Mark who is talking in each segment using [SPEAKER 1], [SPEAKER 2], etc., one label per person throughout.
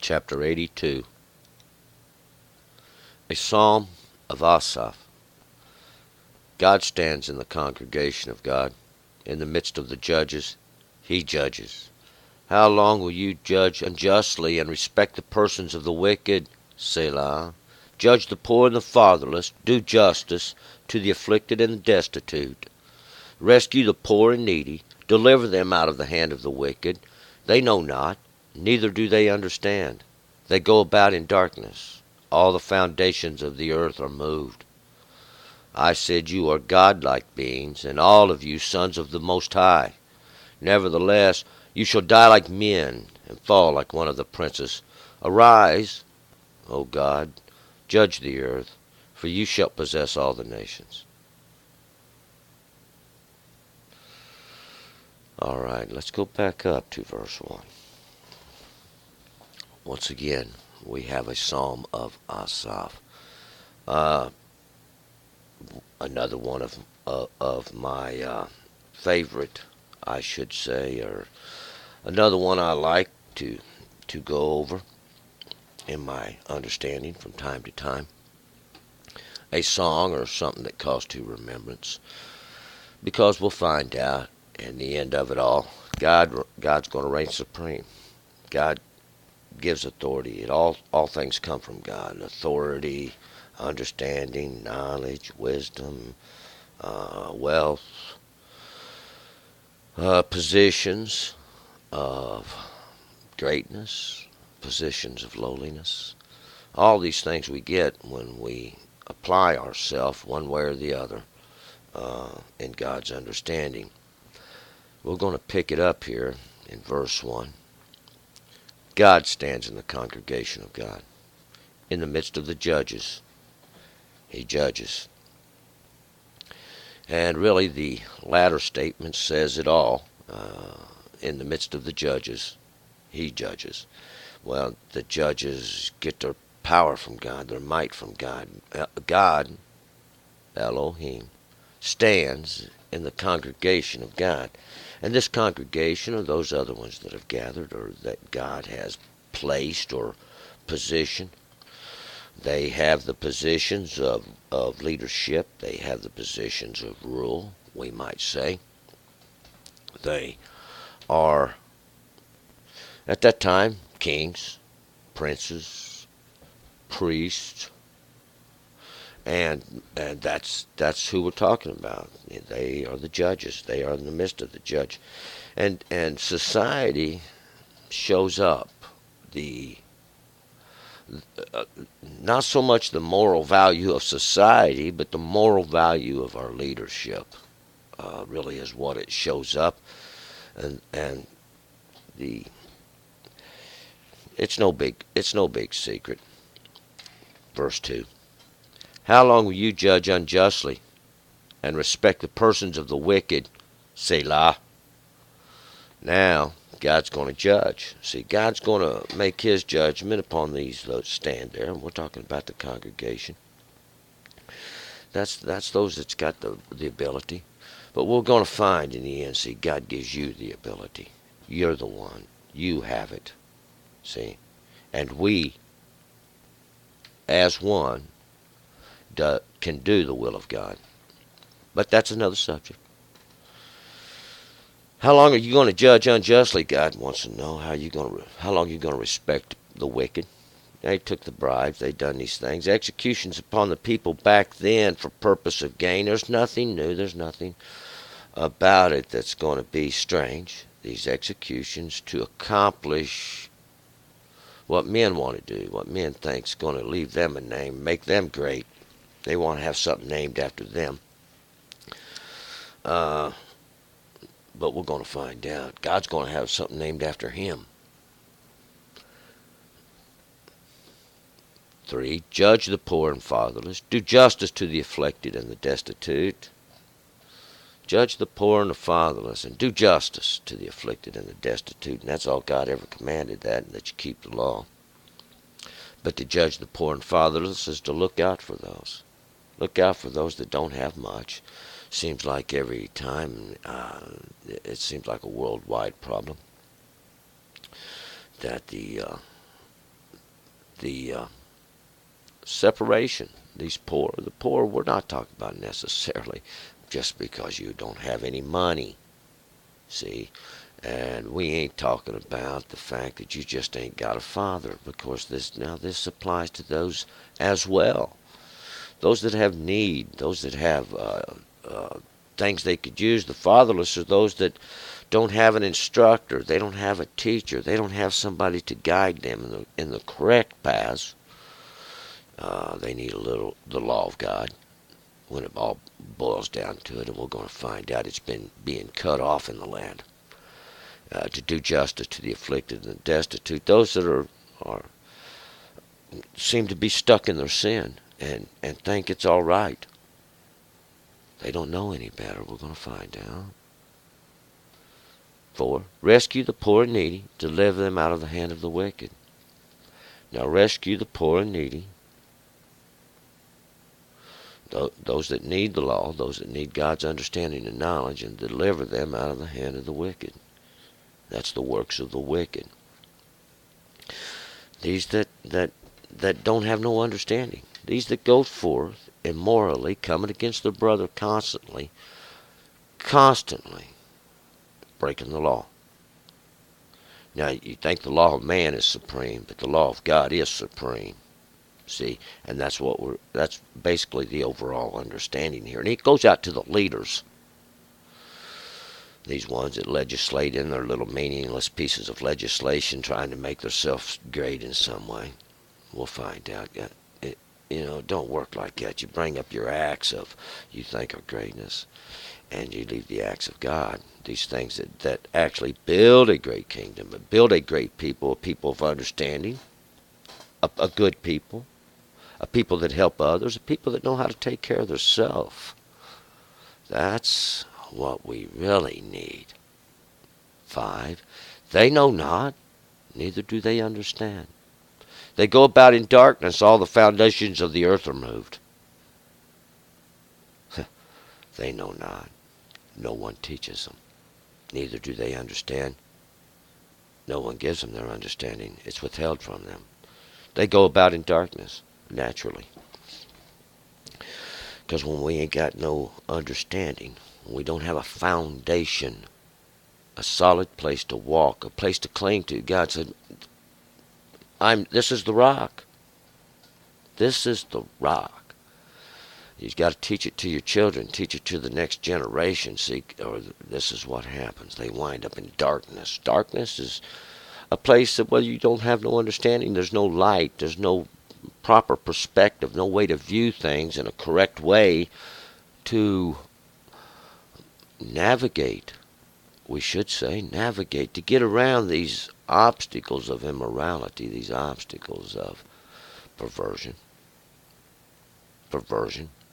[SPEAKER 1] chapter 82, a psalm of Asaph. God stands in the congregation of God. In the midst of the judges, he judges. How long will you judge unjustly and respect the persons of the wicked? Selah. Judge the poor and the fatherless. Do justice to the afflicted and the destitute. Rescue the poor and needy. Deliver them out of the hand of the wicked. They know not, neither do they understand. They go about in darkness. All the foundations of the earth are moved. I said, you are godlike beings, and all of you sons of the Most High. Nevertheless, you shall die like men, and fall like one of the princes. Arise, O God, judge the earth, for you shall possess all the nations. All right, let's go back up to verse 1. Once again, we have a psalm of Asaph. Another one of my favorite, I should say, or another one I like to go over in my understanding from time to time. A song or something that calls to remembrance, because we'll find out in the end of it all, God's going to reign supreme. God gives authority. All things come from God. Authority, understanding, knowledge, wisdom, wealth, positions of greatness, positions of lowliness. All these things we get when we apply ourselves one way or the other in God's understanding. We're going to pick it up here in verse 1. God stands in the congregation of God. In the midst of the judges, he judges. And really the latter statement says it all. In the midst of the judges, he judges. Well, the judges get their power from God, their might from God. God, Elohim, stands in the congregation of God. And this congregation are those other ones that have gathered or that God has placed or positioned. They have the positions of leadership. They have the positions of rule, we might say. They are, at that time, kings, princes, priests, and that's who we're talking about. They are the judges. They are in the midst of the judge, and society shows up the not so much the moral value of society, but the moral value of our leadership. Really is what it shows up, and the it's no big secret. Verse 2. How long will you judge unjustly and respect the persons of the wicked? Selah. Now, God's going to judge. See, God's going to make his judgment upon these that stand there. And we're talking about the congregation. That's those that's got the ability. But we're going to find in the end, see, God gives you the ability. You're the one. You have it. See? And we, as one, can do the will of God. But that's another subject. How long are you going to judge unjustly? God wants to know how long are you going to respect the wicked? They took the bribes. They done these things. Executions upon the people back then for purpose of gain. There's nothing new. There's nothing about it that's going to be strange. These executions to accomplish what men want to do, what men think's going to leave them a name, make them great. They want to have something named after them. But we're going to find out. God's going to have something named after him. 3. Judge the poor and fatherless. Do justice to the afflicted and the destitute. Judge the poor and the fatherless, and do justice to the afflicted and the destitute. And that's all God ever commanded, that you keep the law. But to judge the poor and fatherless is to look out for those. Look out for those that don't have much. Seems like every time, it seems like a worldwide problem that the the separation. The poor, we're not talking about necessarily just because you don't have any money. See? And we ain't talking about the fact that you just ain't got a father, because this applies to those as well. Those that have need, those that have things they could use. The fatherless are those that don't have an instructor, they don't have a teacher, they don't have somebody to guide them in the correct paths. They need the law of God when it all boils down to it, and we're going to find out it's been being cut off in the land. To do justice to the afflicted and the destitute, those that are seem to be stuck in their sin and think it's all right. They don't know any better. We're going to find out. 4. Rescue the poor and needy, deliver them out of the hand of the wicked. Now rescue the poor and needy, those that need the law, those that need God's understanding and knowledge, and deliver them out of the hand of the wicked. That's the works of the wicked. These that don't have no understanding. These that go forth immorally, coming against their brother constantly, breaking the law. Now, you think the law of man is supreme, but the law of God is supreme. See, and that's basically the overall understanding here. And it goes out to the leaders. These ones that legislate in their little meaningless pieces of legislation, trying to make themselves great in some way. We'll find out. It don't work like that. You bring up your acts of you think of greatness, and you leave the acts of God. These things that actually build a great kingdom, but build a great people, a people of understanding, a good people, a people that help others, a people that know how to take care of themselves. That's what we really need. 5. They know not, neither do they understand. They go about in darkness, all the foundations of the earth are moved. They know not. No one teaches them. Neither do they understand. No one gives them their understanding. It's withheld from them. They go about in darkness, naturally. Because when we ain't got no understanding, when we don't have a foundation, a solid place to walk, a place to cling to, God said, this is the rock. This is the rock. You've got to teach it to your children, teach it to the next generation, or this is what happens. They wind up in darkness. Darkness is a place that whether you don't have no understanding, there's no light, there's no proper perspective, no way to view things in a correct way to navigate, to get around these obstacles of immorality, these obstacles of perversion,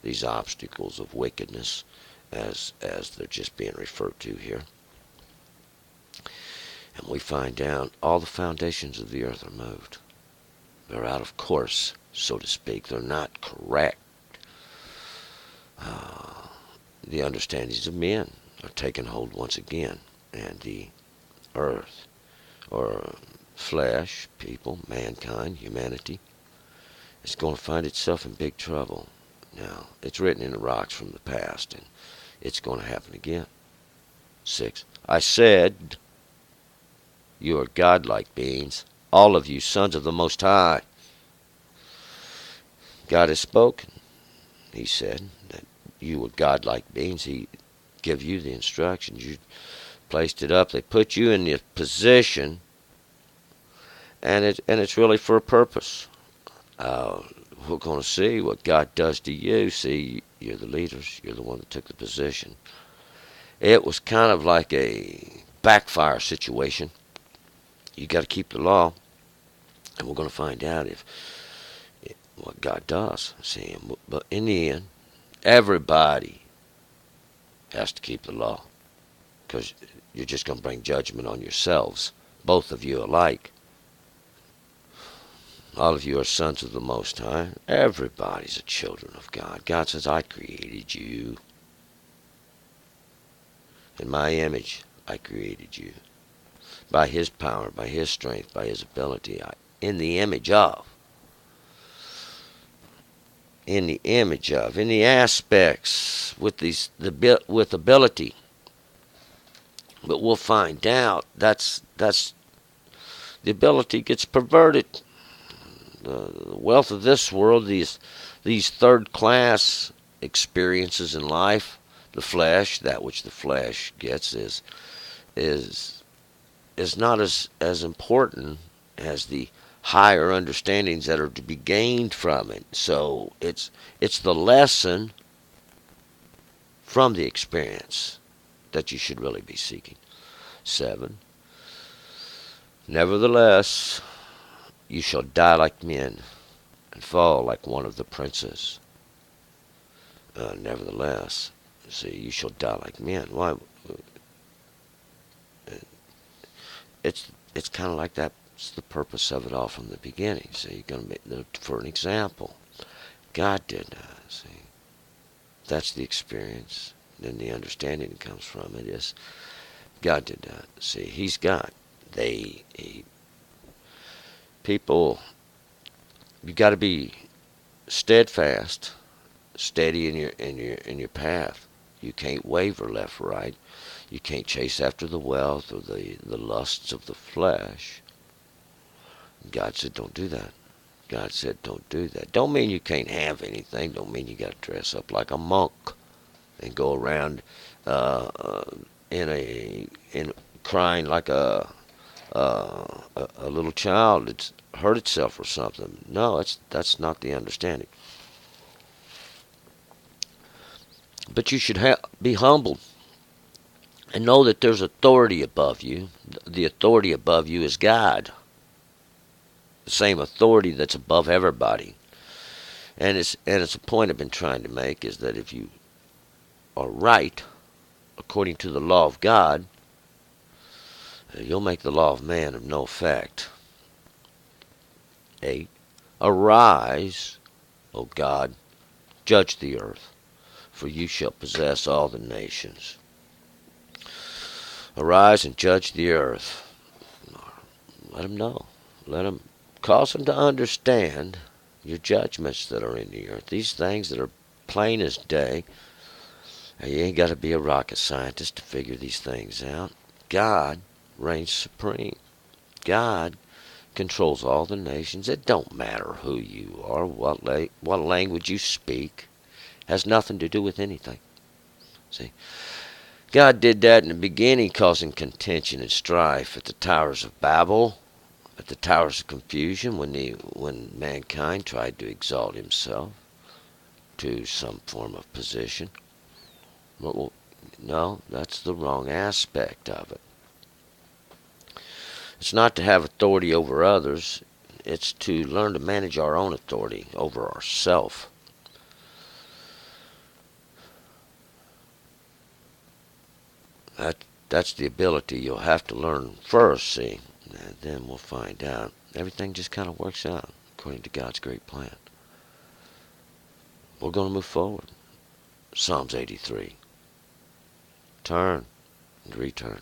[SPEAKER 1] these obstacles of wickedness, as they're just being referred to here. And we find out all the foundations of the earth are moved. They're out of course, so to speak. They're not correct. The understandings of men are taken hold once again, and the earth, or flesh, people, mankind, humanity, is going to find itself in big trouble. Now, it's written in the rocks from the past, and it's going to happen again. 6. I said, you are godlike beings, all of you sons of the Most High. God has spoken. He said that you were godlike beings. He gave you the instructions. You placed it up. They put you in the position, and it's really for a purpose. We're going to see what God does to you. See, you're the leaders. You're the one that took the position. It was kind of like a backfire situation. You got to keep the law, and we're going to find out what God does. See, but in the end, everybody has to keep the law, because you're just going to bring judgment on yourselves, both of you alike. All of you are sons of the Most High. Everybody's a children of God. God says, I created you. In my image, I created you. By His power, by His strength, by His ability, in the image of. in the image of, in the aspects with with ability. But we'll find out that's the ability gets perverted. The wealth of this world, these third class experiences in life, the flesh, that which the flesh gets is is not as important as the higher understandings that are to be gained from it. So it's the lesson from the experience that you should really be seeking. 7. Nevertheless, you shall die like men and fall like one of the princes. Nevertheless, see, you shall die like men. Why? It's kind of like that. It's the purpose of it all from the beginning. So you're going to make, for an example, God did that. See, that's the experience. Then the understanding that comes from it is God did that. See, He's God. People, you got to be steadfast, steady in your path. You can't waver left or right. You can't chase after the wealth or the lusts of the flesh. God said, don't do that. God said, don't do that. Don't mean you can't have anything. Don't mean you got to dress up like a monk and go around uh, uh, in crying like a little child that's hurt itself or something. No, that's not the understanding. But you should be humbled and know that there's authority above you. The authority above you is God. The same authority that's above everybody. And it's a point I've been trying to make is that if you are right according to the law of God, you'll make the law of man of no effect. 8. Arise, O God, judge the earth, for you shall possess all the nations. Arise and judge the earth. Let them know. Let them cause them to understand your judgments that are in the earth. These things that are plain as day. You ain't got to be a rocket scientist to figure these things out. God reigns supreme. God controls all the nations. It don't matter who you are, what language you speak. Has nothing to do with anything. See, God did that in the beginning, causing contention and strife at the towers of Babel, at the towers of confusion, when mankind tried to exalt himself to some form of position. Well, no, that's the wrong aspect of it. It's not to have authority over others. It's to learn to manage our own authority over ourself. That's the ability you'll have to learn first, see. And then we'll find out. Everything just kind of works out according to God's great plan. We're going to move forward. Psalms 83. Turn and return.